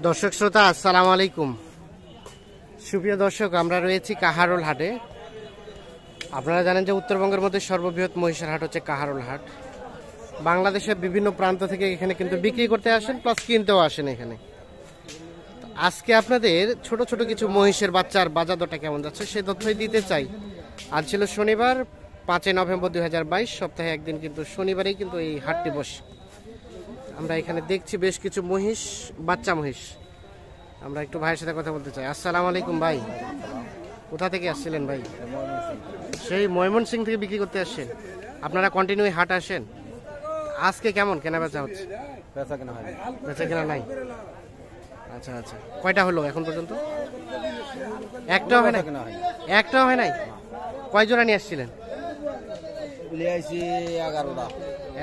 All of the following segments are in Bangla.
দর্শক শ্রোতা আসসালামু আলাইকুম। সুপ্রিয় দর্শক, আমরা রয়েছি কাহারোল হাটে। আপনারা জানেন যে উত্তরবঙ্গের মধ্যে সর্ববৃহৎ মহিষের হাট হচ্ছে কাহারোল হাট। বাংলাদেশের বিভিন্ন প্রান্ত থেকে এখানে কিন্তু বিক্রি করতে আসেন, প্লাস কিনতেও আসেন এখানে। আজকে আপনাদের ছোট ছোট কিছু মহিষের বাচ্চার বাজার দরটা কেমন যাচ্ছে সেই তথ্যই দিতে চাই। আজ ছিল শনিবার 5 নভেম্বর 2022, সপ্তাহে একদিন কিন্তু শনিবারেই কিন্তু এই হাটটি বসে। আমরা এখানে দেখছি বেশ কিছু মহিষ, বাচ্চা মহিষ। আমরা একটু ভাইয়ের সাথে কথা বলতে চাই। আসসালামু আলাইকুম ভাই, কোথা থেকে আসছিলেন ভাই? সেই ময়মনসিংহ থেকে বিক্রি করতে আসছেন। আপনারা কন্টিনিউ হাট আসেন। আজকে কেমন কেনা বেচা হচ্ছে? বেচা কেনা নাই। আচ্ছা আচ্ছা, কয়টা হলো এখন পর্যন্ত? একটাও হয় নাই? একটাও হয় নাই। কয় জোড়া নিয়ে আসছিলেন?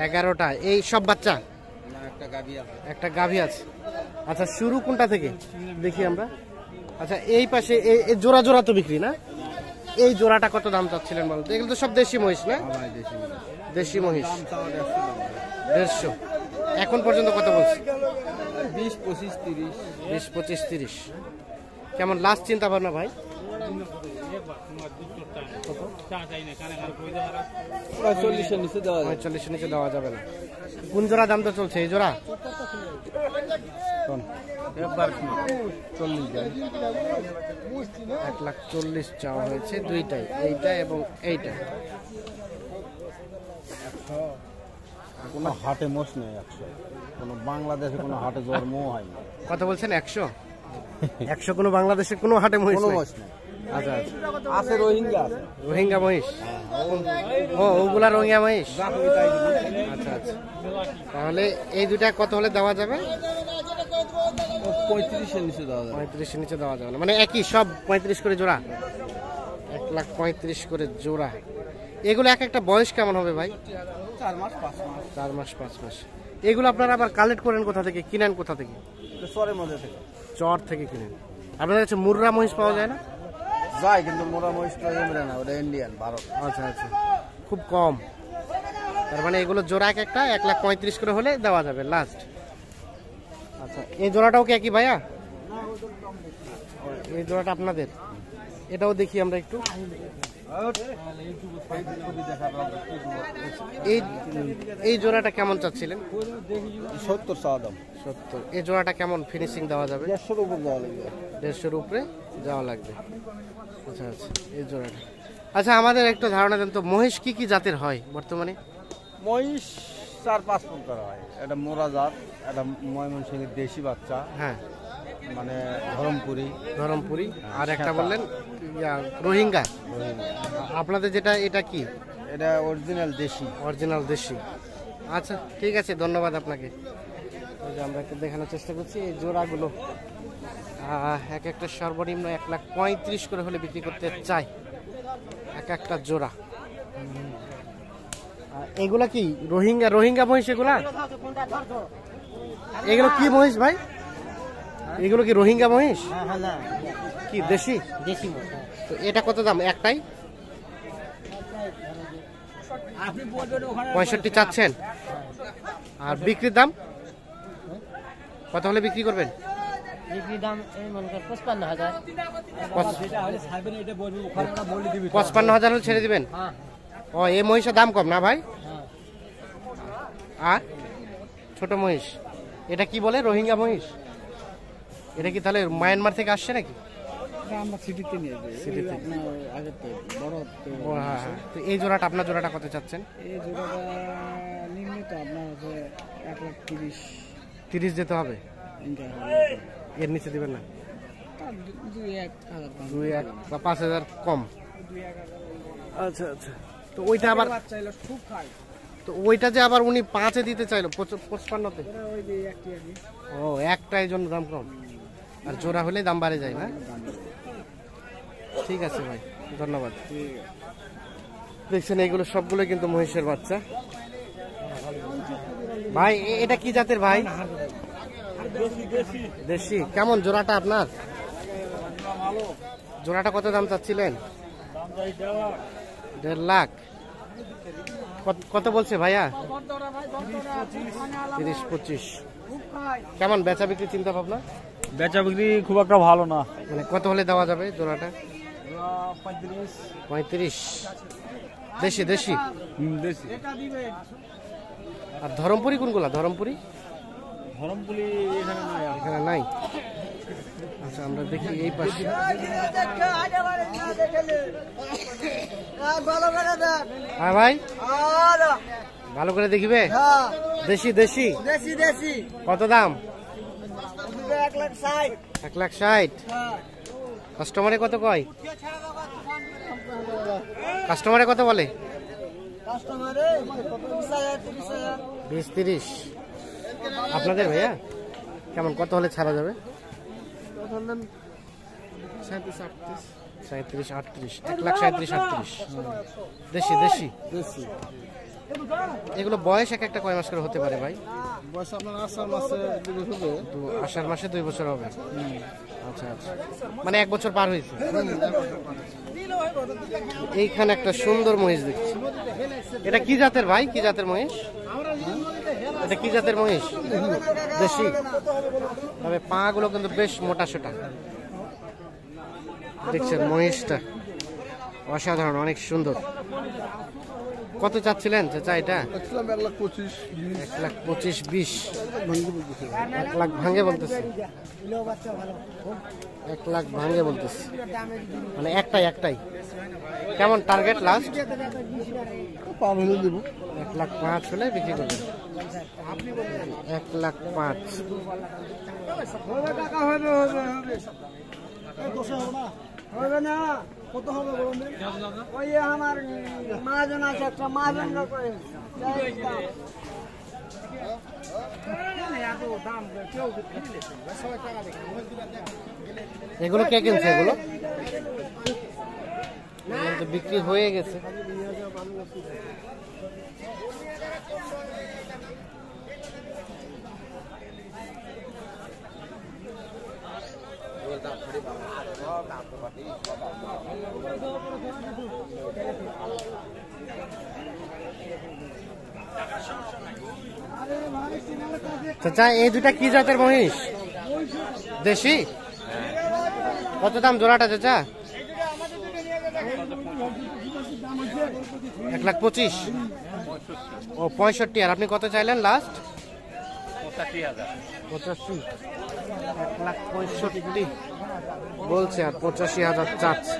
11টা। এই সব বাচ্চা? একটা গাভী আছে। আচ্ছা, শুরু কোনটা থেকে দেখি আমরা? আচ্ছা, এই পাশে এই জোড়া জোড়া তো বিক্রি না? এই জোড়াটা কত দাম চাচ্ছিলেন বলতো? এগুলো তো সব দেশি মহিষ না? দেশি মহিষ 150। এখন পর্যন্ত কত বলছে? 20, 25, 30। 20, 25, 30। কেমন লাস্ট চিন্তা ভাবনা ভাই? 45-এর নিচে দেওয়া যাবে। 45-এর নিচে দেওয়া যাবে না। কোন জোড়া দাম তো চলছে এই জোড়া? 1,40,000 চাওয়া হয়েছে দুইটাই, এইটা এবং এইটা। কোনো হাটে মোষ নেই 100। কোনো বাংলাদেশে কোনো হাটে জন্ম হয়নি। কত বলছেন? 100? 100 কোনো বাংলাদেশে কোনো হাটে মহিষ নেই? আচ্ছা আচ্ছা, আছে রোহিঙ্গা আছে। রোহিঙ্গা মহিষ? ও, ওগুলা রোহিঙ্গা মহিষ। আচ্ছা আচ্ছা, তাহলে এই দুইটা কত হলে দেওয়া যাবে? 35-এর নিচে দেওয়া যাবে। 35-এর নিচে দেওয়া যাবে না, মানে একই সব 35 করে জোড়া? 1,35,000 করে জোড়া। এগুলো এক একটা বয়স কেমন হবে ভাই? 4 মাস 5 মাস। 4 মাস 5 মাস। এগুলো আপনারা আবার কালেক্ট করেন কোথা থেকে, কিনেন কোথা থেকে? চরের মধ্যে থেকে। চর থেকে কিনেন। আপনাদের কাছে মুর্রা মহিষ পাওয়া যায় না? যায়, কিন্তু মোরা মহিষটা এমরে না, ওটা ইন্ডিয়ান, ভারত। আচ্ছা আচ্ছা, খুব কম। তার মানে এগুলো জোড়া এক একটা 1,35,000 করে হলে দেওয়া যাবে লাস্ট। আচ্ছা, এই জোড়াটাও কি একই ভাইয়া? এই জোড়াটা আপনাদের? এটাও দেখি আমরা একটু। এই জোড়াটা কেমন চাচ্ছিলেন? 70 চাওয়া দাম। 70। এই জোড়াটা কেমন ফিনিশিং দেওয়া যাবে? 150-এর উপর দেওয়া লাগবে। 150-এর উপরে যাওয়া লাগবে। আচ্ছা আচ্ছা, এই জোড়াটা। আচ্ছা, আমাদের একটু ধারণা দেন তো, মহিষ কি কি জাতের হয় বর্তমানে? মহিষ 4-5 প্রকার হয়। এটা মোরা জাত, এটা ময়মনসিংহের দেশি বাচ্চা, হ্যাঁ, মানে ধরমপুরি। আর একটা বললেন রোহিঙ্গা। আপনাদের যেটা, এটা কি? এটা অরিজিনাল দেশি। অরিজিনাল দেশি। আচ্ছা ঠিক আছে, ধন্যবাদ আপনাকে। ওই যে আমরা একটু দেখানোর চেষ্টা করছি এই জোড়াগুলো। এক একটা সর্বনিম্ন 1,35,000 করে হলে বিক্রি করতে চাই এক একটা জোড়া। এগুলা কি রোহিঙ্গা মহিষ? এগুলো কি মহিষ ভাই? এগুলো কি রোহিঙ্গা মহিষ? কি দেশি? দেশি। তো এটা কত দাম একটাই? 65 চাচ্ছেন। আর বিক্রির দাম কত হলে বিক্রি করবেন? বিক্রি দাম মনে করেন 55,000। 55,000 হলে ছেড়ে দিবেন? ও, এই মহিষের দাম কম না ভাই? আর ছোট মহিষ এটা কি বলে? রোহিঙ্গা মহিষ? এটা কি তাহলে মায়ানমার থেকে আসছে নাকি? সিটিতে নিয়ে যাই। সিটিতে। বড়। ও হ্যাঁ হ্যাঁ। তো এই জোড়াটা, আপনার জোড়াটা কত চাচ্ছেন? এই জোড়াটা নিম্নত আপনার হচ্ছে 1,30,000। 30 যেতে হবে? এর নিচে দিবেন না? 2-1 বা 5,000 কম। আচ্ছা আচ্ছা, তো ওইটা আবার খুব খায়। তো ওইটা যে আবার উনি 5-এ দিতে চাইলো 55-তে। ও, একটাই জন্য দাম কম, আর জোড়া হলে দাম বাড়ে যায় না? ঠিক আছে ভাই, ধন্যবাদ। দেখছেন এইগুলো সবগুলো কিন্তু মহিষের বাচ্চা ভাই। এটা কি জাতের ভাই? দেশি। কেমন জোড়াটা আপনার? জোড়াটা কত দাম চাচ্ছিলেন? 1.5 লাখ। কত বলছে ভাইয়া? 30-25। কেমন বেচা বিক্রি চিন্তা ভাবনা? বেচা বিক্রি খুব একটা ভালো না। মানে কত হলে দেওয়া যাবে জোড়াটা? 35। 35। দেশি দেশি। দেশি। আর ধরমপুরি কোনগুলা? ধরমপুরি এখানে নাই। এখানে নাই। আচ্ছা আমরা দেখি এই পাশে। হ্যাঁ ভাই, ভালো করে দেখিবে। দেশি দেশি কত দাম? 1,60,000। কাস্টমারে কত কয়? কাস্টমারে কত বলে? 20-30। আপনাদের ভাইয়া কেমন, কত হলে ছাড়া যাবে? 37-38। 1,37,38। দেশি দেশি। এগুলো বয়স এক একটা কয় মাস করে হতে পারে ভাই? বয়স আপনার আষাঢ় মাসে 2 বছর হবে। তো আষাঢ় মাসে 2 বছর হবে। আচ্ছা আচ্ছা, মানে 1 বছর পার হয়েছে। এইখানে একটা সুন্দর মহিষ দেখছি। এটা কি জাতের ভাই? কি জাতের মহিষ এটা? কি জাতের মহিষ? দেশি। তবে পা গুলো কিন্তু বেশ মোটা সোটা। দেখছেন মহিষটা অসাধারণ, অনেক সুন্দর। কত চাচ্ছিলেন চাচা এটা? 1,25,20। 1 লাখ ভাঙে বলতেছে। 1 লাখ ভাঙে বলতেছে, মানে একটাই। কেমন টার্গেট লাস্ট? 1,05,000 হলে বিক্রি করবেন। 1,05,000। হবে না, কত হবে বলুন? ওই আমার মাজন আছে, একটা মাজন এগুলো কে কিনছে? এগুলো তো বিক্রি হয়ে গেছে। চাচা এই দুটা কি জাতের মহিষ? দেশি। কত দাম জোড়াটা চাচা? 1,25,000। ও 65। আর আপনি কত চাইলেন লাস্ট? 85। 1,65,000 বলছে, আর 85,000 চাচ্ছে।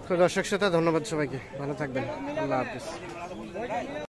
তো দর্শক শ্রোতা, ধন্যবাদ সবাইকে, ভালো থাকবেন, আল্লাহ হাফিজ।